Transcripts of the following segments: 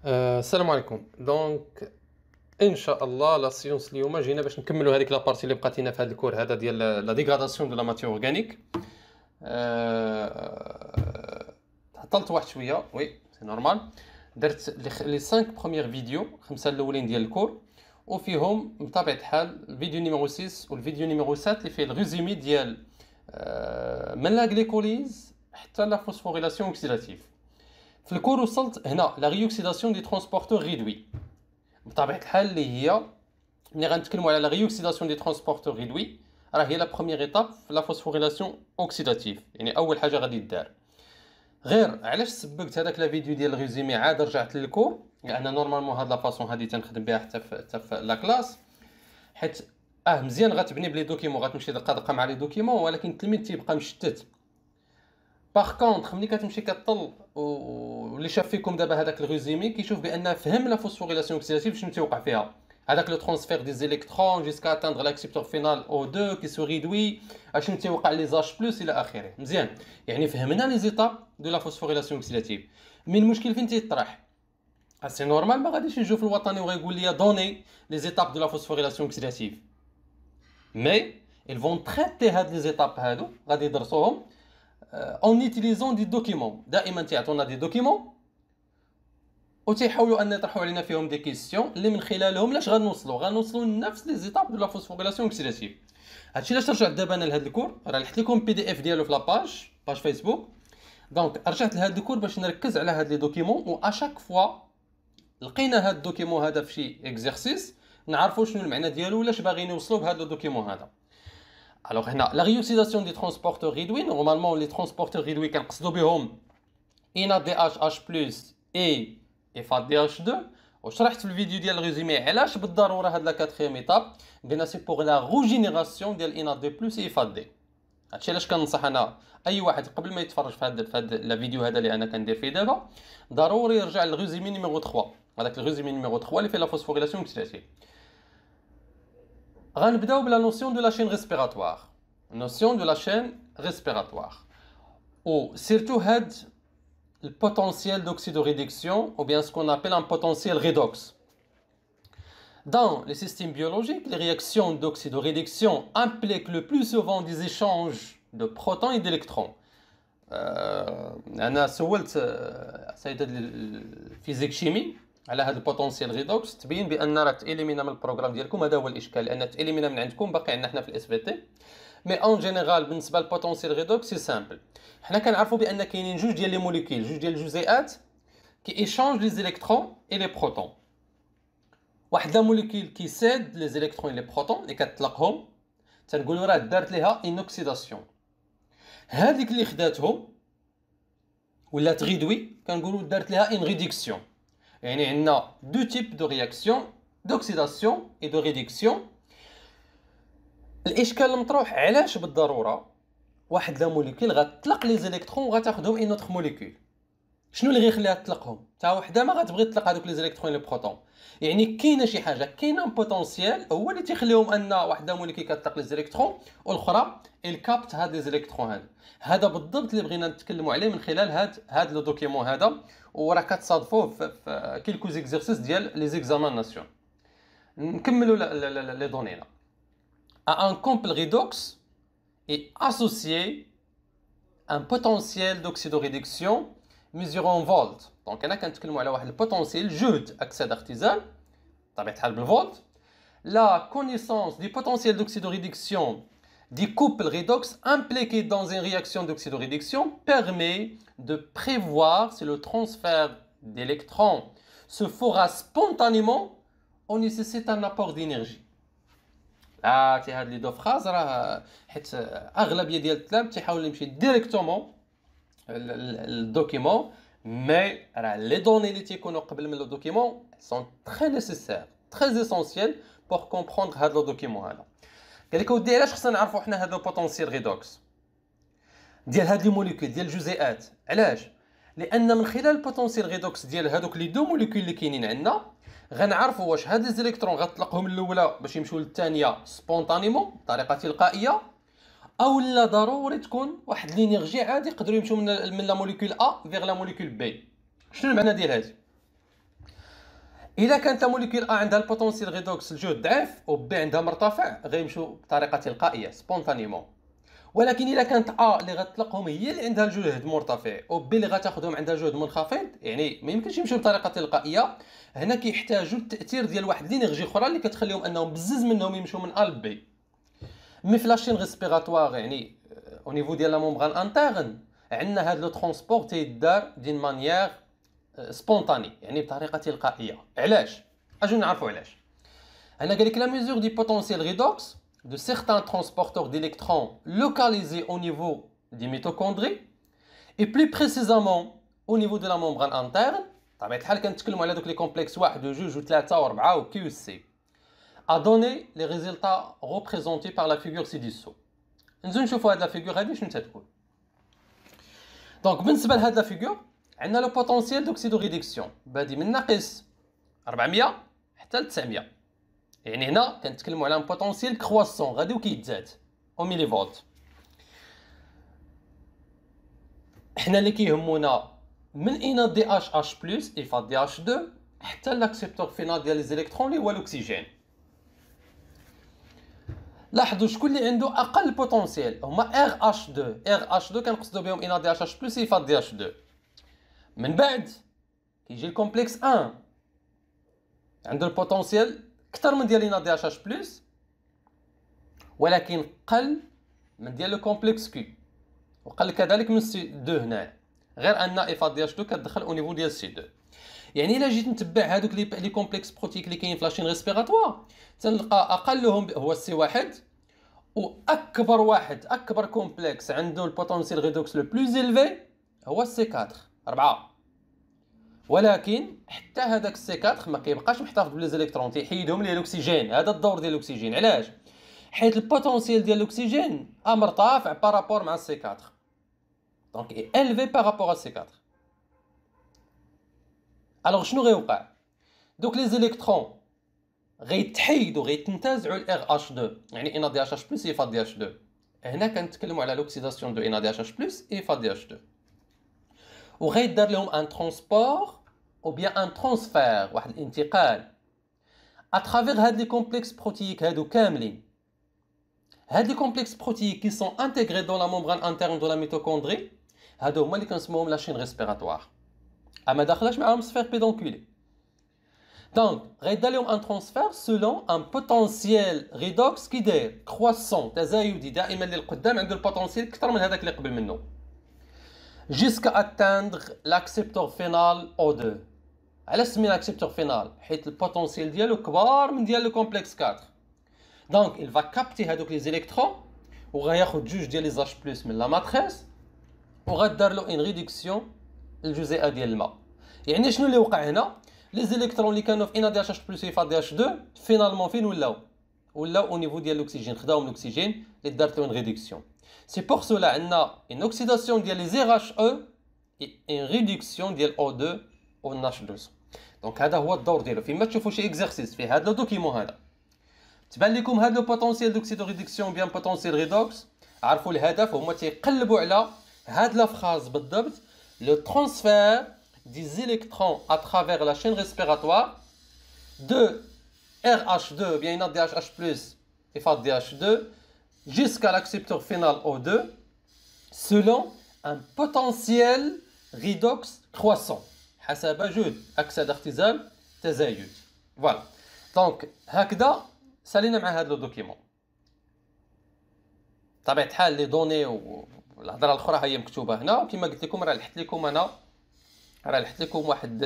السلام عليكم. دونك ان شاء الله لا سيونس اليوم جينا باش نكملوا هذيك لابارتي اللي بقات لنا في هذا الكور هذا ديال لا ديغراداسيون دو لا ماتيور اورغانيك. تعطلت واحد شويه، وي سي نورمال. درت لي 5 بروميير فيديو، خمسه الاولين ديال الكور، وفيهم بطبيعه الحال الفيديو نيميرو 6 والفيديو نيميرو 7 اللي فيه الريزومي ديال من لا غليكوليز حتى لا فوسفوريلاسيون اوكسيداتيف. في الكور وصلت هنا لا ريوكسيداسيون دي ترونسبورتور ريدوي. بطبيعه الحال اللي هي ملي غنتكلموا على لا ريوكسيداسيون دي ترونسبورتور ريدوي، راه هي لا بروميير ايتاب في لا فوسفوريلاسيون اوكسيداتيف، يعني اول حاجه غادي دار. غير علاش سبقت هذاك لا فيديو ديال الريزومي عاد رجعت للكور، لان نورمالمون هاد لا فاصون هادي تنخدم بها حتى في لا كلاس، حيت مزيان غتبني بلي دوكيمون، غتمشي دقه مع لي دوكيمون، ولكن التلميذ تيبقى مشتت. باغ كونطخ ملي كتمشي كطل واللي شاف فيكم دابا هذاك الريزومي كيشوف بان فهم لا فوسفوريلاسيون اوكسيداتيف شنو تيوقع فيها، هذاك لو ترانسفير دي زيليكترون جيسكا اتاندر لاكسبتور فينال او 2 كي سو ريدوي، شنو تيوقع لي زاج بلس الى اخره. مزيان، يعني فهمنا لي زيتاب دو لا فوسفوريلاسيون اوكسيداتيف. من المشكل فين تيطرح؟ سي نورمال ما غاديش نجو في الوطني وغيقول لي دوني لي زيتاب دو لا فوسفوريلاسيون اوكسيداتيف، مي ils vont traiter هاد لي زيتاب هادو غادي يدرسوهم en utilisant des documents. دائما تعطونا دي دوكيمون وتيحاولوا ان يطرحوا علينا فيهم دي كيسيون اللي من خلالهم لاش غنوصلوا لنفس لي زيتاب دو لا فوسفوريلاسيون اوكسيداتيف. هادشي علاش رجعت دابا انا لهاد الكور، راه لحت لكم بي دي اف ديالو في لاباج فيسبوك. دونك رجعت لهاد الكور باش نركز على هاد لي دوكيمون، و اشاك فوا لقينا هاد الدوكيمون هذا في شي اكزرسيس نعرفوا شنو المعنى ديالو ولاش باغيين يوصلوا بهذا الدوكيمون هذا. Alors هنا la réoxydation des transporteurs réduits, normalement les transporteurs réduits كنقصدوا بهم NADH H+ et FADH2. وشرحت في الفيديو ديال الريزومي علاش بالضروره هاد لا كاتريام ايتاب، قلنا سي بوغ لا روجينيراسيون ديال NAD+ et FAD. هادشي علاش كننصح انا اي واحد قبل ما يتفرج في هاد لا فيديو هذا اللي انا كندير فيه دابا، ضروري يرجع للريزومي نيميرو 3، هذاك الريزومي نيميرو 3 اللي فيه لا فوسفوريلاسيون اوكسيداتيف. غنبداو بلا نوسيون دو لا chaîne respiratoire. notion de la chaîne respiratoire ou surtout had le potentiel d'oxydoréduction ou bien ce qu'on appelle un potentiel redox. Dans les systèmes biologiques, les réactions d'oxydoréduction impliquent le plus souvent des échanges de protons et d'électrons. أنا سولت سيدة الفيزيك شيمي على هذا البوتنسيال ريدوكس، تبين بان راه تاليمينا من البروغرام ديالكم. هذا هو الاشكال، لان تاليمينا من عندكم باقي عندنا حنا في الاس في تي. مي اون جينيرال بالنسبه للبوتنسيال ريدوكس سي سامبل. حنا كنعرفوا بان كاينين جوج ديال لي موليكول، جوج ديال الجزيئات كي ايشانج لي زيليكترون اي لي بروتون. واحد لا موليكول كيساد لي زيليكترون اي لي بروتون اللي كتطلقهم، تنقولوا راه دارت ليها انوكسيداسيون. هذيك اللي خداتهم ولا تغيدوي كنقولوا دارت ليها ان ريدكسيون. يعني عندنا دو تيب دو رياكسيون دوكسيداسيون اي دو ريدكسيون. الاشكال المطروح علاش بالضروره واحد لا موليكول غتطلق لي زيليكترون وغتاخذهم اي نوتر موليكول؟ شنو اللي غيخليها تطلقهم؟ تا وحده ما غتبغي تطلق هذوك لي زيليكترون لي بروتون. يعني كاينه شي حاجه، كاينه بوتونسيال هو اللي تيخليهم ان واحده موليكول كتطلق لي زيليكترون والاخرى الكابت هاد لي زيليكترون. هذا بالضبط اللي بغينا نتكلموا عليه من خلال هاد لو دوكيمون هذا، وراه كتصادفوه في كيلكو زيكزيرسيس ديال لي زيكزامان ناسيون. نكملوا لي دونينا. Un couple redox est associé à un potentiel d'oxydoréduction mesuré en volts. Donc هنا كنتكلموا على واحد البوتنسيال جهد اكسده اختزال بطبيعه الحال بالفولت. La connaissance du potentiel d'oxydoréduction des couples redox impliqués dans une réaction d'oxydoréduction permet de prévoir si le transfert d'électrons se fera spontanément ou nécessite un apport d'énergie. هاد لي دو فراز راه حيت اغلبيه ديال الطلاب تيحاول يمشي ديريكتومون الدوكيمون، مي راه لي دوني اللي تيكونوا قبل من لو دوكيمون سون تري نيسيسير تري اسونسييل بور كومبروندر هاد لو دوكيمون هذا. قال لك اودي علاش خصنا نعرفوا حنا هذا البوتنسيال ريدوكس ديال هاد لي موليكول ديال الجزيئات؟ علاش؟ لان من خلال البوتنسيال ريدوكس ديال هذوك لي دو موليكول اللي كاينين عندنا غنعرفوا واش هاد لي زيليكترون غتطلقهم الاولى باش يمشيو للثانيه سبونطانيمون بطريقه تلقائيه، او لا ضروري تكون واحد لينيرجي عادي يقدروا يمشيو من لا موليكول ا فيغ لا موليكول بي. شنو المعنى ديال هادي؟ الا كانت موليكول ا عندها البوتونسيال ريدوكس الجهد ضعيف و بي عندها مرتفع غيمشيو بطريقه تلقائيه سبونتانيمون. ولكن الا كانت ا اللي غتطلقهم هي اللي عندها الجهد مرتفع و بي اللي غتاخذهم عندها جهد منخفض، يعني ما يمكنش يمشيو بطريقه تلقائيه، هنا كيحتاجوا التاثير ديال واحد لينيرجي اخرى اللي كتخليهم انهم بزز منهم يمشيو من ا ل بي. مي في لاشين ريسبيراتوار يعني او نيفو ديال لا مومبران انترن عندنا هذا لو ترونسبور تيدار دين مانيير سبونتاني، يعني بطريقه تلقائيه. علاش؟ اجو نعرفوا علاش. هنا قال لك لا mesure du potentiel redox de certains transporteurs d'électrons localisés au niveau des mitochondries et plus précisément au niveau de la membrane interne. طبيعة الحال كنتكلموا على دوك لي كومبلكس 1 و 2 و 3 و 4 و Q و C. a donné les résultats représentés par la figure ci-dessous. نزيدو نشوفوا هاد لا فيغور هادي شنو تتقول. دونك بالنسبه لهاد لا فيغور عندنا لو بوتونسييل دوكسيدو ريدكسيون بادي من ناقص 400 حتى ل 900. يعني هنا كنتكلموا على ان بوتونسييل كرواسون غادي وكيتزاد او ميلي فولت. حنا اللي كيهمونا من اين دي اش اش بلس ايفا دي اش 2 حتى لاكسبتور فينال ديال لي زيليكترون اللي هو الاكسجين. لاحظوا شكون اللي عنده اقل بوتونسييل هما ار اش 2. ار اش 2 كنقصدوا بهم ان دي اش اش بلس ايفا دي اش 2. من بعد كيجي الكومبلكس 1 عنده البوتونسييل اكثر من ديال ان دي اش اش بلس ولكن قل من ديال لو كومبلكس كي وقل كذلك من سي 2 هنا، غير ان ايفا دي اش 2 كتدخل او نيفو ديال سي 2. يعني الا جيت نتبع هذوك لي كومبلكس بروتيك اللي كاين في لاشين ريسبيراتوار تنلقى اقلهم هو السي 1 واكبر واحد اكبر كومبلكس عنده البوتونسيال ريدوكس لو بلوز إلفي هو السي 4. ولكن حتى هذاك السي 4 ما كيبقاش محتفظ بلي زيليكترون تيحيدهم ليه الاكسجين. هذا الدور ديال الاكسجين. علاش؟ حيت البوتونسيال ديال الاكسجين مرتفع بارابور مع السي 4 دونك إلفي بارابور السي 4. الوغ شنو غيوقع؟ دوك لي زيليكترون غيتحيدوا غيتنتزعوا الار اش 2 يعني ان دي اش اش بلس ايفا دي اش 2. هنا كنتكلموا على لوكسيداسيون دو ان دي اش اش بلس ايفا دي اش 2 وغيدار لهم ان ترونسبور او بيان ان ترانسفير واحد الانتقال اترافير هاد لي كومبلكس بروتييك هادو كاملين. هاد لي كومبلكس بروتييك كي سون انتيغري دون لا ممبران انترن دو لا ميتوكوندري هادو هما اللي كنسموهم لاشين ريسبيراتوار اما داخلاش معاهم سفير بيدونكولي. Donc, غيدار لهم ان ترانسفير سولون ان بوتونسييل ريدوكس كي داير كرواسون تزايدي دائما للقدام عنده البوتونسييل اكثر من هذاك اللي قبل منه جيسكا اتاندر لاكسبتور فينال او 2. علاش سمينا اكسبتور فينال؟ حيت البوتونسييل ديالو كبار من ديال لو كومبلكس 4 دونك il va capter هذوك لي زيليكترون وغياخذ جوج ديال لي زاش بلس من لا ماتريس وغدار له ان ريدكسيون الجزيئه ديال الماء. يعني شنو اللي وقع هنا؟ لي زيليكترون اللي كانوا في ان دي اش اش بلس ايفا دي اش 2 فينالمون فين ولاو او نيفو ديال الاكسجين خداو من الاكسجين اللي دارت له ان ريدكسيون. سي بور سولا عندنا ان اوكسيداسيون ديال لي زير اش او ان ريدكسيون ديال او 2 او ان اش 2. دونك هذا هو الدور ديالو. فيما تشوفوا شي اكزرسيس في هذا لو دوكيمون هذا تبان لكم هذا لو بوتونسييل دوكسيدو ريدكسيون بيان بوتونسييل ريدوكس عرفوا الهدف هما تيقلبوا على هاد لا فراز بالضبط لو ترانسفير des électrons à travers la chaîne respiratoire de RH2 bien une DHH plus et FADH2 jusqu'à l'accepteur final O2 selon un potentiel redox croissant حسب جهد أكسدة اختزال تزايد. فوالا دونك هكذا سالينا مع هذا لو دوكيمون. طبيعة الحال لي دوني والهضره الاخرى هي مكتوبه هنا وكما قلت لكم راه لحت لكم انا واحد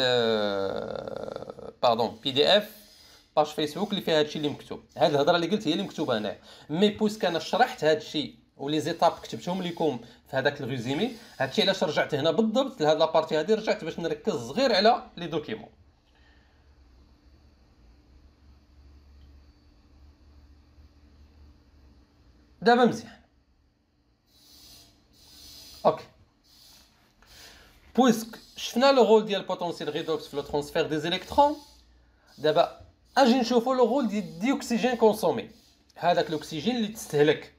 باردون بي دي اف باج فيسبوك اللي فيها هادشي اللي مكتوب. هاد الهضره اللي قلت هي اللي مكتوبه هنا مي بويسك انا شرحت هادشي ولي زيتاب كتبتهم لكم في هذاك الريزومي هادشي علاش رجعت هنا بالضبط لهاد لابارتي هادي رجعت باش نركز غير على لي دوكيمون. دابا مزيان اوكي بويسك شفنا لو رول ديال البوتونسييل ريدوكس في لو ترانسفير دي زيليكترون دابا اجي نشوفوا لو رول ديال الديوكسيجين كونسومي هذاك الاكسجين اللي تستهلك.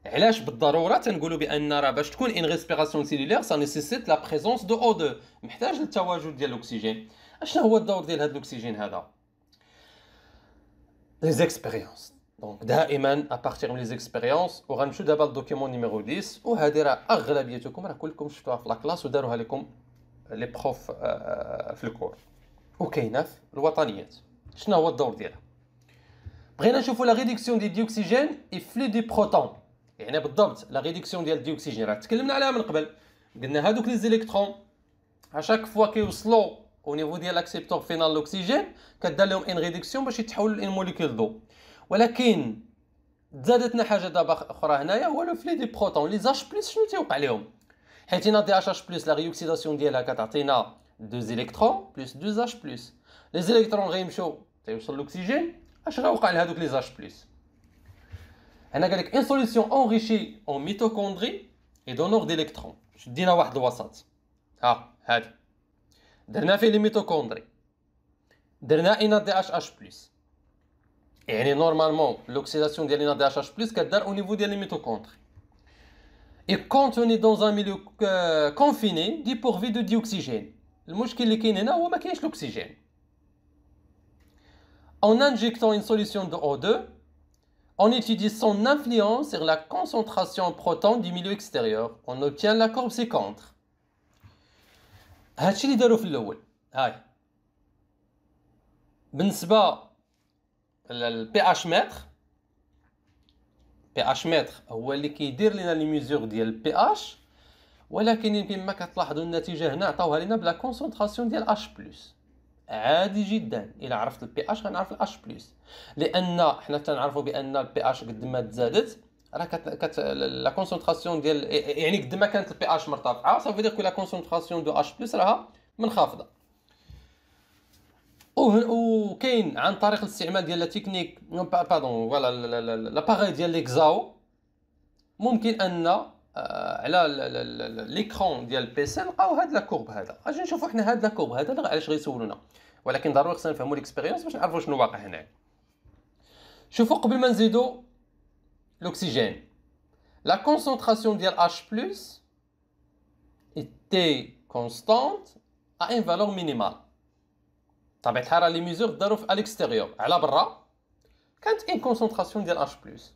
علاش بالضروره تنقولوا بان راه باش تكون ان ريسبيراسيون سيلولير سا نيسيسيت لا بريزونس دو او 2 محتاج للتواجد ديال الاكسجين اشنا هو الدور ديال هذا الاكسجين هذا؟ لي زيكسبيريونس. دونك دائما ابارتيغ من لي زيكسبيريونس. وغنمشيو دابا للدوكيومون نيميرو 10، وهذه راه اغلبيتكم راه كلكم شفتوها في لاكلاس وداروها لكم لي بروف في الكور. وكاينه في الوطنيات. شنو هو الدور ديالها؟ بغينا نشوفوا لا ريدكسيون ديال الديوكسيجين اي فلو دي بروتون. يعني بالضبط لا ريدكسيون ديال الديوكسيجين راه تكلمنا عليها من قبل. قلنا هادوك لي زيليكترون اشاك فوا كيوصلوا او نيفو ديال لاكسيبتور فينال لوكسيجين كدار لهم ان ريدكسيون باش يتحولوا لان موليكول ضو. ولكن زادتنا حاجه دابا اخرى هنايا، هو لو فلي دي بروتون. لي زاش بلس شنو تيوقع لهم؟ حيت هنا دي اش بلس لا ريوكسيداسيون ديالها كتعطينا دو زيليكترون بلس دو زاش بلس. لي زيليكترون غيمشيو تيوصل الاكسجين. اش غيوقع لهادوك لي زاش بلس؟ هنا قال لك ان سوليسيون انريشي اون ميتوكوندري اي دونور ديليكترون. شدينا واحد الوسط هذا درنا فيه لي ميتوكوندري، درنا ان دي اش بلس. يعني نورمالمون l'oxydation ديال NADH+ كدار au niveau ديال les mitochondries et contenu dans un milieu confiné dépourvu de dioxygène. المشكل اللي كاين هنا هو ما كاينش الاكسجين. En injectant une solution de O2, on utilise son influence sur la concentration en protons du milieu extérieur. On obtient la courbe ci-contre. هادشي اللي داروا في الاول. هاي بالنسبه البي اش متر. بي اش متر هو اللي كيدير لنا لي ميزور ديال البي اش، ولكن يمكن ما كتلاحظوا النتيجه هنا عطاوها لنا بلا كونسونطراسيون ديال اش بلس. عادي جدا الا عرفت البي اش غنعرف الاش بلس، لان حنا تنعرفوا بان البي اش قد ما تزادت راه لا كونسونطراسيون ديال، يعني قد ما كانت البي اش مرتفعه صافي دير كو لا كونسونطراسيون دو اش بلس راها منخفضه. وكاين عن طريق الاستعمال ديال لا تكنيك بادون فوالا لاباغاي ديال ليكزاو، ممكن ان على ليكرون ديال البيسي نلقاو هاد لا كورب هذا. اجي نشوفوا حنا هاد لا كورب هذا علاش غيسولونا، ولكن ضروري خصنا نفهموا ليكسبيريونس باش نعرفوا شنو واقع هنا. شوفوا قبل ما نزيدوا الاكسجين، لا كونسونطراسيون ديال اش بلس ايتي كونستانت ا ان فالور مينيمال. طبيعة الحال لي ميزور داروا في الاكستيريور، على برا كانت ان كونسونطراسيون ديال اش بلس.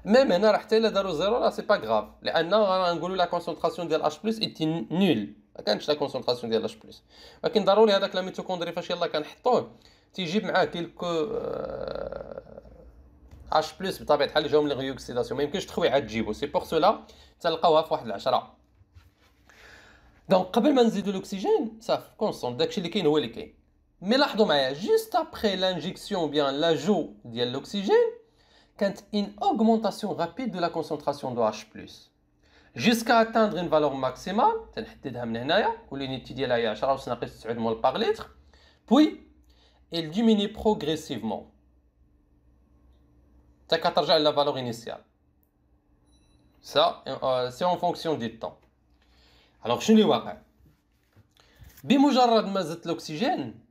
ميم هنا راه حتى الا داروا زيرو راه سي با غراف، لان غنقولوا لا كونسونطراسيون ديال اش بلس ايتي نول، ما كانش لا كونسونطراسيون ديال اش بلس. ولكن ضروري هذاك لا ميتوكوندري فاش يلاه كنحطوه تيجيب معاه كيلكو اش بلس بطبيعه الحال اللي جاو من الريوكسيداسيون، ما يمكنش تخوي عاد تجيبو. سي بور سولا تلقاوها في واحد العشرة. دونك قبل ما نزيدو الاكسجين صافي كونستون، داكشي اللي كاين هو اللي كاين. مي لاحظوا معايا جوست ابري لانجيكسيون بيان لاجو ديال الاكسجين كانت une augmentation rapide de la concentration de H+, jusqu'à atteindre une valeur maximale. تنحددها من هنايا واليونيتي ديالها هي 10.9 مول باغ لتر. puis elle diminue progressivement حتى كترجع لا valeur initiale. ça c'est en fonction du temps. alors شنو اللي واقع؟ بمجرد ما زدت الاكسجين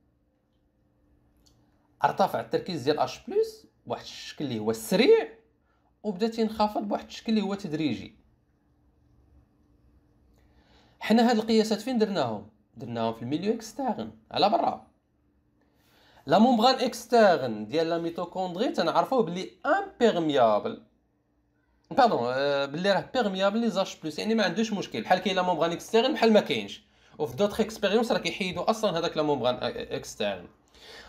ارتفع التركيز ديال H+ بواحد الشكل اللي هو سريع، وبدا تينخفض بواحد الشكل اللي هو تدريجي. حنا هاد القياسات فين درناهم في الميليو اكسترن على برا. لا مومبران اكسترن ديال لا ميتوكوندري تنعرفوه بلي امبيرميابل، بادون بلي راه بيرميابل لي زاش بلس، يعني ما عندوش مشكل. بحال كاين لا مومبران اكسترن بحال ما كاينش، وفي دوطخ اكسبيريونس راه كيحيدوا اصلا هذاك لا مومبران اكسترن.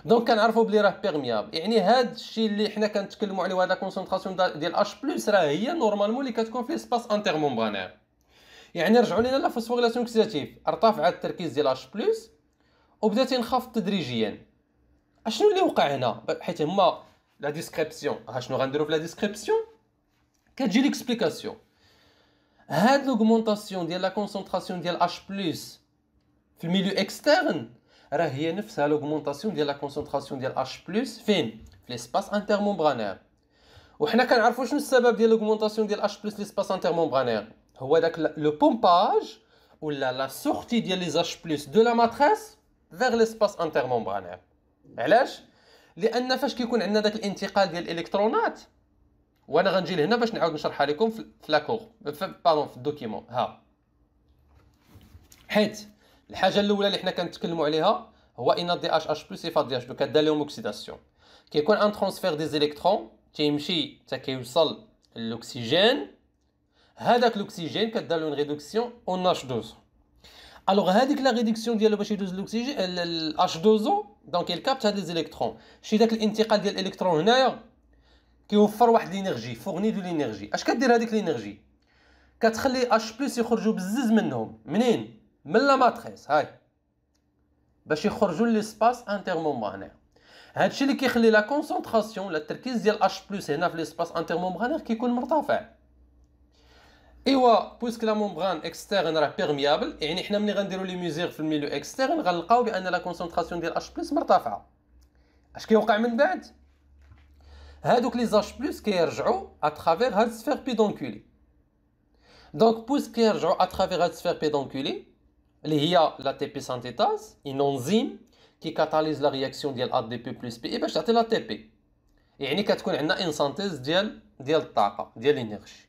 دونك كنعرفوا بلي راه بيرميابل، يعني هاد الشيء اللي حنا كنتكلموا عليه هذا كونسونطراسيون ديال اش بلس راه هي نورمالمون اللي كتكون في سباس انتر مومبرانير. يعني رجعوا لينا لا فوسفوريلاسيون اوكسيداتيف، ارتفع التركيز ديال اش بلس وبدا تينخفض تدريجيا. اشنو اللي وقع هنا؟ حيت هما لا ديسكريبسيون، ها شنو غنديروا في لا ديسكريبسيون كتجي ليكسبليكاسيون. هاد لوغمونطاسيون ديال لا كونسونطراسيون ديال اش بلس في الميليو اكسترن راه هي نفسها لوغمونطاسيون ديال لا كونسونطراسيون ديال اش بلس فين؟ في ليسباس انتر مومبرانير. وحنا كنعرفوا شنو السبب ديال لوغمونطاسيون ديال اش بلس ليسباس انتر مومبرانير، هو داك لو بومباج ولا لا سورتي ديال لي اش بلس دو لا ماتريس فيغ ليسباس انتر مومبرانير. علاش؟ لان فاش كيكون عندنا داك الانتقال ديال الالكترونات، وانا غنجي لهنا باش نعاود نشرحها لكم في لاكور بادون في الدوكيمون. ها حيت الحاجه الاولى اللي حنا كنتكلموا عليها هو ان دي اش اش بلس ايفاد دي اش 2 كدار لهم اوكسيداسيون. كيكون ان ترانسفير دي زيليكترون تيمشي حتى كيوصل للاكسجين، هذاك الاكسجين كدار له اون ريدكسيون اون اش 2. الوغ هذيك لا ريدكسيون ديالو باش يدوز الاكسجين الاش 2 دونك يكابت هاد لي زيليكترون. شي داك الانتقال ديال الالكترون هنايا كيوفر واحد لينيرجي، فورني دو لينيرجي. اش كدير هذيك لينيرجي؟ كتخلي اش بلس يخرجوا بزز منهم. منين؟ من لا ماتريس هاي، باش يخرجوا ليسباس انترمومبرانير. هادشي اللي كيخلي لا كونسونطراسيون ولا التركيز ديال اش بلس هنا في ليسباس انترمومبرانير كيكون مرتفع. ايوا بويسك لا مومبران اكسترن راه بيرميابل، يعني حنا ملي غنديروا لي ميزير في الميليو اكسترن غنلقاو بان لا كونسونطراسيون ديال اش بلس مرتفعه. اش كيوقع من بعد؟ هادوك لي اش بلس كيرجعوا اترافير هاد سفير بيدونكولي. دونك بويسك كيرجعوا اترافير هاد سفير بيدونكولي اللي هي لا تي بي سانتيتاز، اون انزيم كي كاتاليز لا رياكسيون ديال ا دي بي بلس بي اي باش تعطي لا تي بي. يعني كتكون عندنا ان سانتيز ديال الطاقه ديال الانرجي.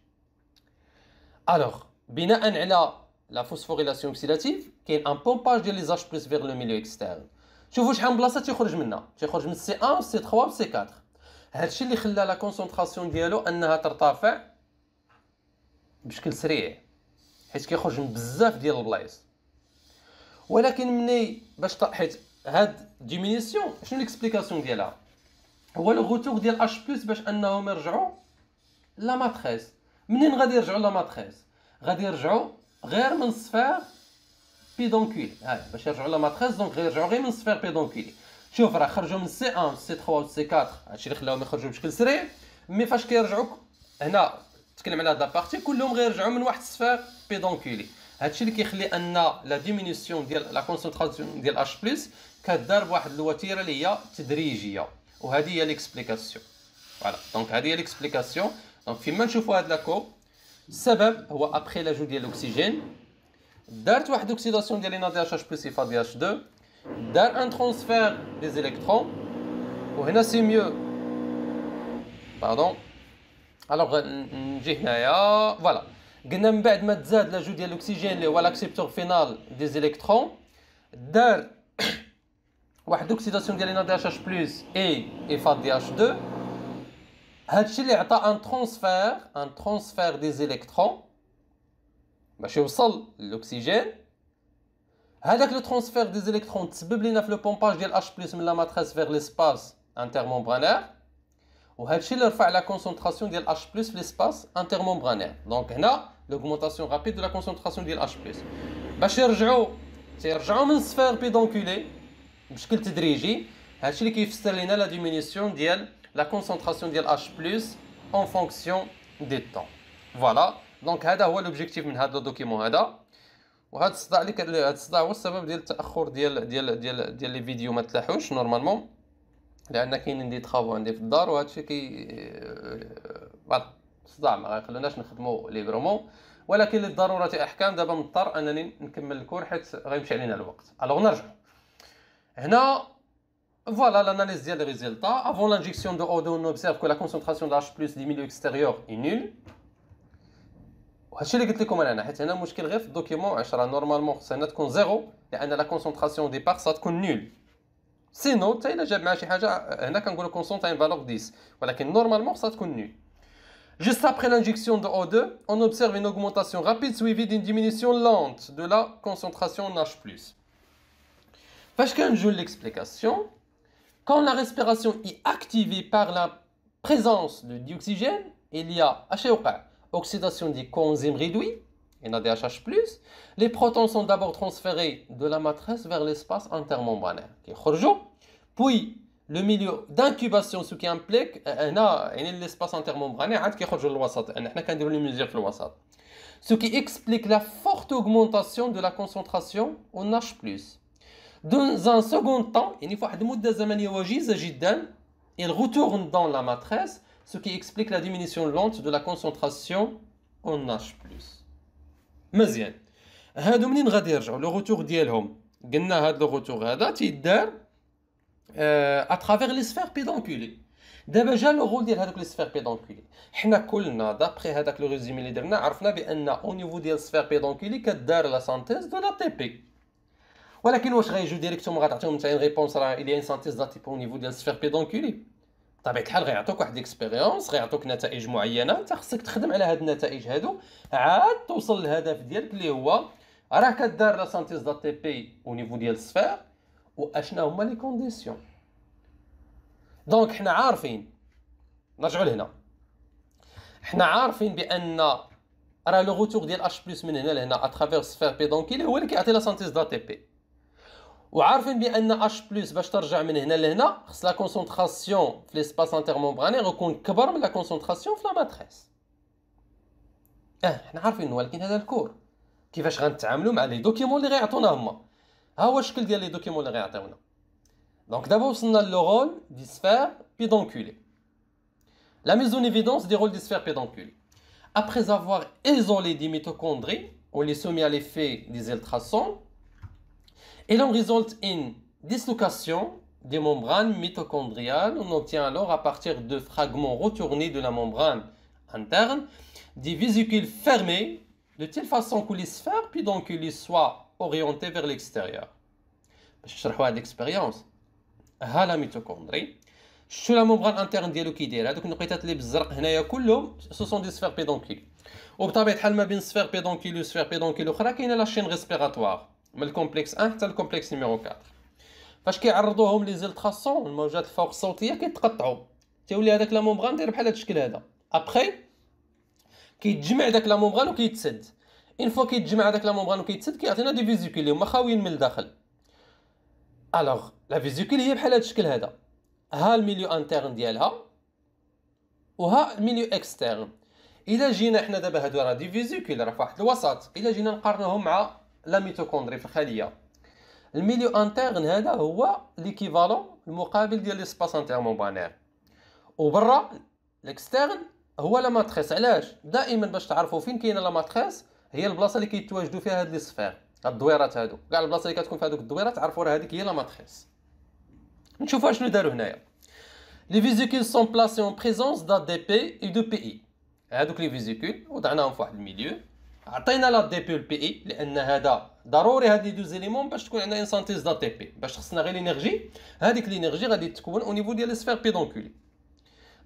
الوغ بناء على لا فوسفوريلاسيون اوكسيداتيف كاين ان بومباج ديال لي زاش بلس فيغ لو ميليو اكسترن. شوفوا شحال من بلاصه تيخرج منها، تيخرج من سي 1 سي 3 و سي 4. هادشي اللي خلى لا كونسونطراسيون ديالو انها ترتفع بشكل سريع، حيت كيخرج من بزاف ديال البلايص. ولكن مني باش حيت هاد ديمينيسيون شنو ليكسبليكاسيون ديالها؟ هو لو روتور ديال اش بلس باش انهم يرجعوا لا ماتريس. منين غادي يرجعوا لا ماتريس؟ غادي يرجعوا غير من صفر بيدونكولي. هاي باش يرجعوا لا ماتريس دونك غيرجعوا غير من صفر بيدونكولي. شوف راه خرجوا من سي 1 سي 3 و سي 4، هادشي اللي خلاهم يخرجوا بشكل سريع. مي فاش كيرجعوا هنا تكلم على هاد لابارتي كلهم غيرجعوا من واحد صفر بيدونكولي. هادشي اللي كيخلي ان لا ديمينيسيون ديال لا كونسونطراسيون ديال اش بلس كدار بواحد الوتيره اللي هي تدريجيه، وهذه هي ليكسبليكاسيون. فوالا دونك هذه هي ليكسبليكاسيون. دونك فيما نشوفوا هاد لاكو السبب هو ابخي لاجو ديال الاكسجين دارت واحد اوكسيداسيون ديال ان دي اش اش بلس ايفا دي اش 2، دار ان ترانسفير دي زيليكترون. وهنا سي ميو باردون. الوغ نجي هنايا فوالا قلنا من بعد ما تزاد لاجو ديال الاكسجين اللي هو لاكسيبتور فينال دي زيليكترون دار واحد اوكسيداسيون ديال ان دي اش اش بلس ايفا دي اش 2. هادشي اللي عطى ان ترانسفير دي زيليكترون باش يوصل للاكسجين. هذاك لو ترانسفير دي زيليكترون تسبب لينا في لو بومباج ديال اش بلس من لا ماتريس فيغ ليسباس انترمومبرانير، وهادشي اللي رفع لا كونسونطراسيون ديال اش بلس في ليسباس انترمومبرانير. دونك هنا لوغمونطاسيون رابيد دو لا كونسونطراسيون ديال اش بلس باش تيرجعوا من صفر بيدونكولي بشكل تدريجي. هادشي اللي كيفسر لينا لا ديمينيسيون ديال la concentration ديال H+ en fonction des temps. Voilà. دونك هذا هو لوبجيكتيف من هذا الدوكيمون هذا. وهذا الصداع اللي هذا الصداع هو السبب ديال التاخر ديال لي فيديو ما تلاحوش نورمالمون، لان كاينين دي طرافو عندي في الدار وهذا الشيء فوالا الصداع ما غيخلوناش نخدموا ليبرمون. ولكن للضروره احكام دابا مضطر انني نكمل الكور حيت غيمشي علينا الوقت. الوغ نرجع هنا. Voilà l'analyse des résultats. Avant l'injection de O2, on observe que la concentration de H+ du milieu extérieur est nulle. وهادشي اللي قلت لكم انا حيت هنا المشكل غير في الدوكيمون 10 نورمالمون خصها تكون زيرو، لان لا كونسونطراسيون دي بار تكون نول. سينو حتى الا جاب معاه شي حاجه هنا كنقولوا كونسونط ان فالور 10، ولكن نورمالمون خصها تكون نول. Juste après l'injection de O2, on observe une augmentation rapide suivie d'une diminution lente de la concentration en H+. فاش كنجيو l'explication quand la respiration est activée par la présence de dioxygène, il y a oxydation des coenzymes réduits, NADH+. Les protons sont d'abord transférés de la matrice vers l'espace intermembranaire. Puis, le milieu d'incubation, ce qui implique l'espace intermembranaire, ce qui explique la forte augmentation de la concentration en H+. Dans un second temps, il retourne dans la matrice, ce qui explique la diminution lente de la concentration en H+. مزيان هادو منين غادي يرجعوا لو روتور ديالهم؟ قلنا هاد لو روتور هذا تيدار اترافير لي سفير بيدونكولي. دابا جا لو رول ديال هذوك لي سفير بيدونكولي. حنا كلنا دابخي هذاك لو ريزومي اللي درنا عرفنا بان او نيفو ديال السفير بيدونكولي كدار لا سانتيز دو لا تي بي. ولكن واش غيجيو ديريكتومون غتعطيهم نتا ريبونس راه il y a une synthèse d'ATP au niveau ديال السفير بيدونكولي؟ بطبيعه الحال غيعطوك واحد الاكسبيريونس، غيعطوك نتائج معينه، انت خصك تخدم على هاد النتائج هادو عاد توصل للهدف ديالك اللي هو راه كدار لا سانتيز دا تي بي او نيفو ديال السفير، واشنا هما لي كونديسيون. دونك حنا عارفين، نرجعوا لهنا، حنا عارفين بان راه لو روتور ديال اش بلس من هنا لهنا اترافير السفير بيدونكيلي هو اللي كيعطي لا سانتيز دا تي بي، وعارفين بان اش بلس باش ترجع من هنا لهنا خص لا كونسونطراسيون في ليسباس انترمومبرانير يكون كبر من لا كونسونطراسيون في لا ماتريس. حنا عارفين، ولكن هذا الكور كيفاش غنتعاملوا مع لي دوكيمون اللي غيعطونا هما. ها هو الشكل ديال لي دوكيمون اللي غيعطيونا. دونك دابا وصلنا لو رول دي سفير بيدونكولي. La mise en évidence des rôles des sphères pédonculées. Après avoir isolé des mitochondries, on les soumet à l'effet des ultrasons, et l'on résulte une dislocation des membranes mitochondriales. On obtient alors à partir de fragments retournés de la membrane interne des vésicules fermées de telle façon que les sphères pédonculées soient orientées vers l'extérieur. باش نشرحوا هاد l'expérience. ها لا ميتوكوندري، شتو لا ممبران انترن ديالو كي داير، هادوك النقيطات اللي بالزرق هنايا كلهم سو سون دي سفير بيدونكيل. وبطبيعه الحال ما بين سفير بيدونكيل و سفير بيدونكيل اخرى كاينه لا شين ريسبيراتوار من الكومبلكس 1 حتى الكومبلكس نيميرو 4. فاش كيعرضوهم لي زلتراسون الموجات الفوق الصوتيه كيتقطعوا، تيولي هذاك لا ممبران داير بحال هذا الشكل هذا. ابخي كيتجمع داك لا ممبران وكيتسد. اون فوا كيتجمع هذاك لا ممبران وكيتسد كيعطينا دي فيزيكول اللي هما خاويين من الداخل. الوغ لا فيزيكول هي بحال هذا الشكل هذا، ها الميليو انترن ديالها وها الميليو اكسترن. الا جينا حنا دابا هادو راه دي فيزيكول راه في واحد الوسط، الا جينا نقارنوهم مع لا ميتوكوندري في الخليه، الميليو انترن هذا هو ليكيفالون المقابل ديال ليسباس انترمومبرانير، وبرا الاكسترن هو لا ماتريس. علاش؟ دائما باش تعرفوا فين كاينه لا ماتريس هي البلاصه اللي كيتواجدوا فيها هاد لي سفير، هاد الدويرات هادو، كاع البلاصه اللي كتكون في هادوك الدويرات تعرفوا راه هذيك هي لا ماتريس. نشوفوا شنو داروا هنايا. لي فيزيكول سون بلاسي اون بريزونس دا دي بي اي دو بي اي. هادوك لي فيزيكول وضعناهم في واحد الميليو، عطينا لا دي بي و البي اي لان هذا ضروري هاد لي دو زيليمون باش تكون عندنا ان سانتيز دا تي بي، باش خصنا غير لينيرجي، هذيك لينيرجي غادي تكون او نيفو ديال لي سفير بيدونكولي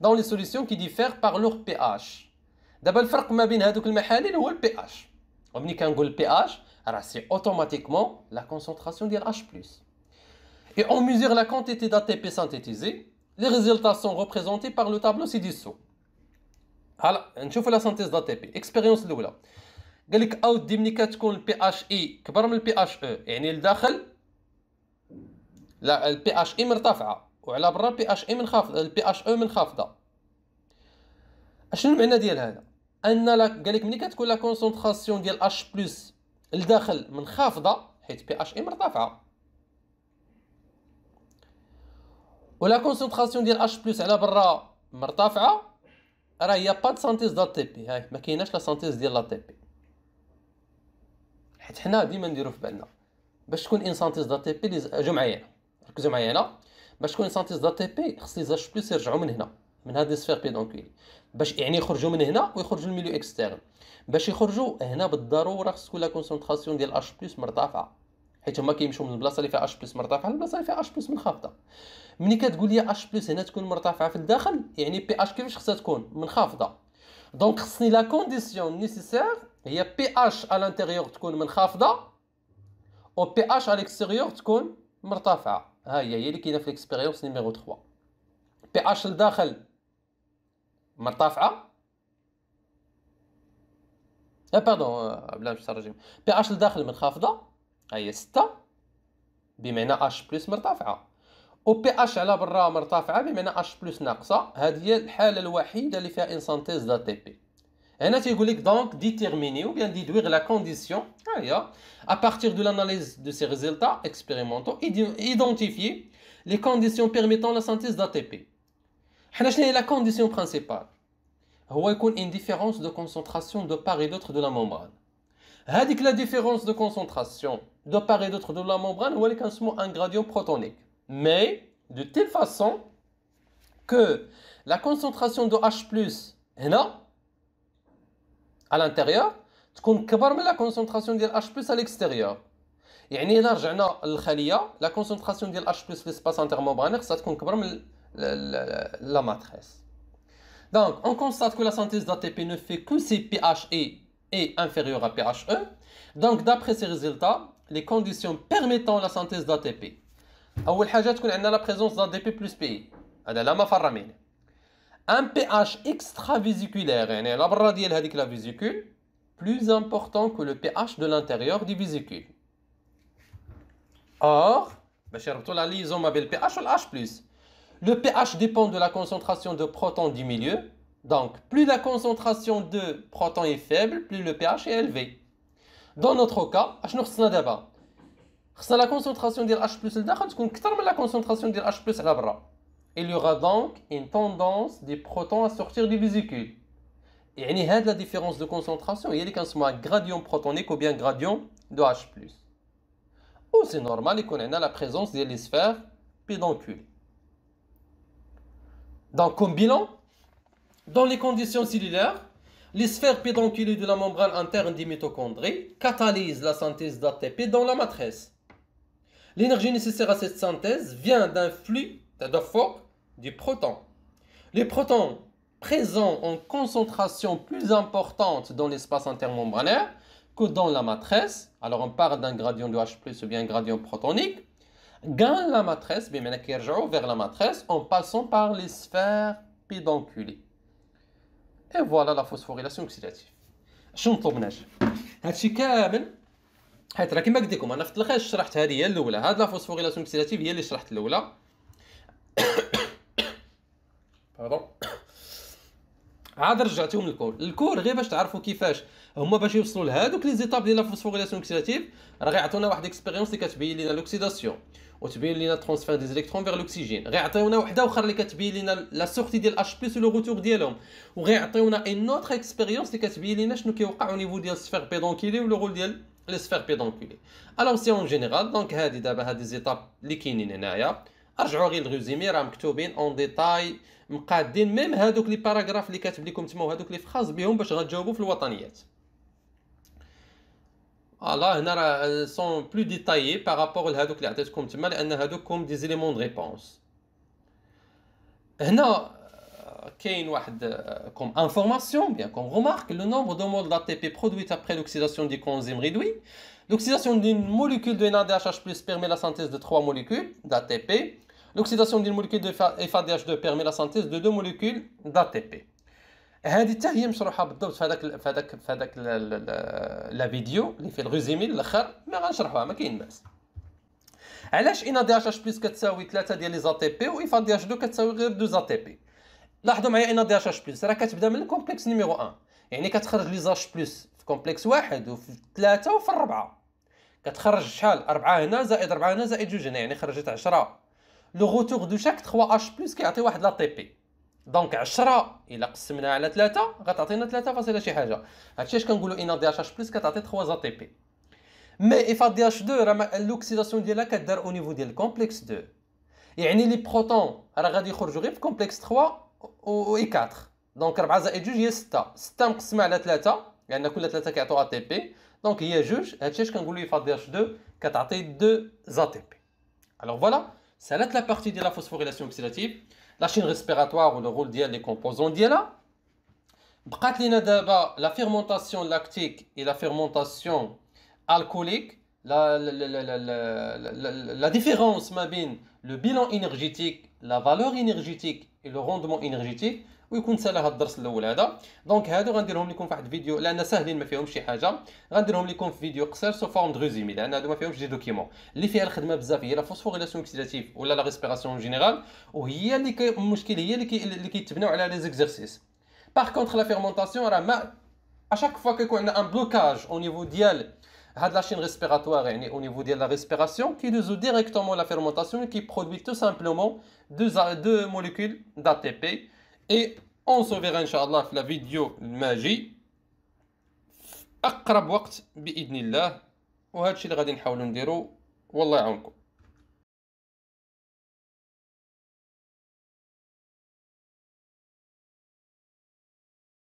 دون لي سوليسيون كي ديفير باغ لور بي اش. دابا الفرق ما بين هادوك المحاليل هو البي اش، ومني كنقول البي اش راه سي اوتوماتيكمون لا كونسونطراسيون ديال اش بلس. Et on mesure la quantité d'ATP synthétisée. Les résultats sont représentés par le tableau ci-dessous. هلا نشوفوا لا سانتيز d'ATP. اكسبيريونس الاولى قال لك اوت دي ملي كتكون البي اش اي كبر من البي اش او، يعني الداخل لا البي اش اي مرتفعه وعلى برا البي اش اي منخفضه، البي اش او منخفضه. اشنو المعنى ديال هذا؟ ان قال لك ملي كتكون لا كونسونطراسيون ديال اش بلس الداخل منخفضه حيت بي اش اي مرتفعه، ولا كونسونطراسيون ديال اش بلس على برا مرتفعه، راه هي با سانتيز دا تي بي. هاي ما كايناش لا سانتيز ديال لا تي بي، حيت حنا ديما نديرو في بالنا باش تكون ان سانتيز دا تي بي جو معايا، ركزوا معايا هنا، باش تكون سانتيز دا تي بي خص لي اش بلس يرجعوا من هنا من هاد لي سفير بيدونكولي، باش يعني يخرجوا من هنا ويخرجوا الميليو اكسترن. باش يخرجوا هنا بالضروره خص تكون لا كونسونطراسيون ديال اش بلس مرتفعه، حيت هما كيمشيو من البلاصه اللي فيها اش بلس مرتفعه للبلاصه اللي فيها اش بلس منخفضه. ملي كتقول لي اش بلس هنا تكون مرتفعه في الداخل، يعني بي اش كيفاش خصها تكون منخفضه. دونك خصني لا كونديسيون نيسيسير هي بي اش على الانتيريور تكون منخفضه و بي اش على الاكستيريور تكون مرتفعه. ها هي اللي كاينه في الاكسبيريونس نيميرو 3. بي اش لداخل مرتفعه، باردون بلا باش نترجم، بي اش لداخل منخفضه ها هي 6 بمعنى اش بلس مرتفعه، و بي اش على برا مرتفعه بمعنى اش بلس ناقصه. هذه هي الحاله الوحيده اللي فيها ان سانتيز دا تي بي. هنا تيقول لك دونك ديتيرميني ou bien déduire la condition ها هي à partir de l'analyse de ces résultats expérimentaux identifier les conditions permettant la synthèse d'ATP. حنا شنو هي la condition principale؟ هو يكون une différence de concentration de part et d'autre de la membrane. هذيك la différence de concentration de part et d'autre de la membrane هو اللي كنسمو un gradient protonique. Mais de telle façon que la concentration de H+ هنا à l'intérieur تكون كبر من la concentration ديال H+ à l'extérieur. يعني الا رجعنا للخليه لا كونسونطراسيون ديال H+ في ليسباس انترممبراني خصها تكون كبر من لا ماتريس. Donc, on constate que la synthèse d'ATP ne fait que si pHe est inférieur à pHe. Donc, d'après ces résultats, les conditions permettant la synthèse d'ATP. أول حاجة تكون عندنا la présence d'ADP plus PI. هذا لا مفر منه. Un pH extravésiculaire, يعني على برا ديال هذيك la vésicule, plus important que le pH de l'intérieur du vésicule. Or, باش يربطوا la liaison ما بين le pH و H+. Le pH dépend de la concentration de protons du milieu. Donc, plus la concentration de protons est faible, plus le pH est élevé. Dans notre cas, شنو خصنا دابا؟ خصنا la concentration ديال H+ لداخل تكون أكثر من la concentration ديال H+ على برا. Il y aura donc une tendance des protons à sortir du vésicule. يعني هاد la différence de concentration هي اللي كنسموها gradient protonique ou bien gradient de H+. Ou c'est normal يكون عندنا la présence ديال les sphères pédonculées. Donc, comme bilan, dans les conditions cellulaires, les sphères pédonculées de la membrane interne des mitochondries catalysent la synthèse d'ATP dans la matrice. L'énergie nécessaire à cette synthèse vient d'un flux d'apports des protons. Les protons présents en concentration plus importante dans l'espace intermembranaire que dans la matrice, alors on parle d'un gradient de H+ ou bien un gradient protonique, gagnent la matrice, vers la matrice en passant par les sphères pédonculées. Et voilà la phosphorylation oxydative. شنو طلبناش؟ هادشي كامل حيت راه كيما قلت لكم انا في التلخيص شرحت هذه هي الاولى، هاد لا فوسفوريلاسيون اوكسيداتيف هي اللي شرحت الاولى. باردون. عاد رجعتهم الكور غير باش تعرفوا كيفاش هما باش يوصلوا لهادوك لي زيتاب ديال لا فوسفوريلاسيون اوكسيداتيف. راه غيعطيونا واحد اكسبيريونس اللي كتبين لنا لوكسيداسيون وتبين لنا ترانسفير دي الكترون فيغ لوكسيجين، غيعطيونا وحده اخرى اللي كتبين لنا لا سورتي ديال H+ ولو روتور ديالهم، وغيعطيونا ان اوتر اكسبيريونس اللي كتبين لنا شنو كيوقع او نيفو ديال السفير بيدونكيلي ولو رول ديال لي سفير بيدونكيلي. الوغ سي اون جينيرال دونك هادي دابا هادي زيتاب اللي كاينين هنايا ارجعوا غير الريزومي راه مكتوبين اون ديتاي مقادين ميم هادوك لي باراغراف اللي كاتب لكم تما وهادوك لي فراز بهم باش غتجاوبوا في الوطنيات. فوالا هنا راه سون بلو ديتايي بارابور لهادوك اللي عطيتكم تما لان هادوك كوم دي زيليمون دو ريبونس. هنا كاين واحد كوم انفورماسيون بيان كوم remarque le nombre de moles d'ATP produites après l'oxydation du coenzyme réduit. L'oxydation d'une molécule de NADH+ permet la synthèse de 3 molécules d'ATP. L'oxydation d'une molécule de FADH2 permet la synthèse de 2 molécules d'ATP. هذه حتى هي مشروحه بالضبط في هذاك لا فيديو اللي فيه الريزومي الاخر، ما غنشرحوها ما كاين باس. علاش ان دي اتش بلس كتساوي 3 ديال لي زا تي بي و اف دي اتش 2 كتساوي غير 2 زا تي بي؟ لاحظوا معايا ان دي اتش بلس راه كتبدا من الكومبلكس نيميرو 1، يعني كتخرج لي زاش بلس في كومبلكس 1 وفي 3 وفي 4. كتخرج شحال 4 هنا زائد 4 هنا زائد 2 هنا، يعني خرجت 10. لو روتور دو شاك 3 اش بلس كيعطي واحد لا تي بي. دونك 10 الا قسمناها على 3 غتعطينا 3 فاصله شي حاجه. هادشي اش كنقولوا ان دي اتش بلس كتعطي 3 زا تي بي. مي اف دي اتش 2 راه لوكسيداسيون ديالها كدار او نيفو ديال الكومبلكس 2، يعني لي بروتون راه غادي يخرجوا غير في كومبلكس 3 و اي 4. دونك 4 زائد 2 هي 6 مقسمه على 3 لان كل 3 كيعطيو ا تي بي، دونك هي 2. هادشي اش كنقولوا اف دي اتش 2 كتعطي 2 زا تي بي. الوغ فوالا سالات لا بارتي ديال لا فوسفوريلاسيون اوكسيداتيف، la chaîne respiratoire ou le rôle ديال les composants ديالها. بقات لينا دابا la fermentation lactique et la fermentation alcoolique. La différence ما بين le bilan énergétique, la valeur énergétique et le rendement énergétique ويكون سالا هاد الدرس الاول هذا. دونك هادو غنديرهم لكم في واحد الفيديو لان ساهلين ما فيهمش شي حاجه، غنديرهم لكم في فيديو قصير سو فورم دو ريزومي لان هادو ما فيهمش دي دوكيمون. اللي فيها الخدمه بزاف هي لا فوسفوريلاسيون اوكسيداتيف ولا لا ريسبيراسيون جينيرال، وهي اللي المشكل هي اللي كيتبناو على لي زيكزارسيس. باغ كونطخ لا فيرمونطاسيون راه ما اشاك فوا كيكون عندنا ان بلوكاج او نيفو ديال هاد لا شين ريسبيراتوار، يعني au niveau de la respiration qui résout directement la fermentation et qui produit tout simplement deux molécules d'ATP. Et on se verra inchallah في la vidéo الماجي في اقرب وقت باذن الله، وهذا الشيء اللي غادي نحاولوا نديرو والله يعاونكم.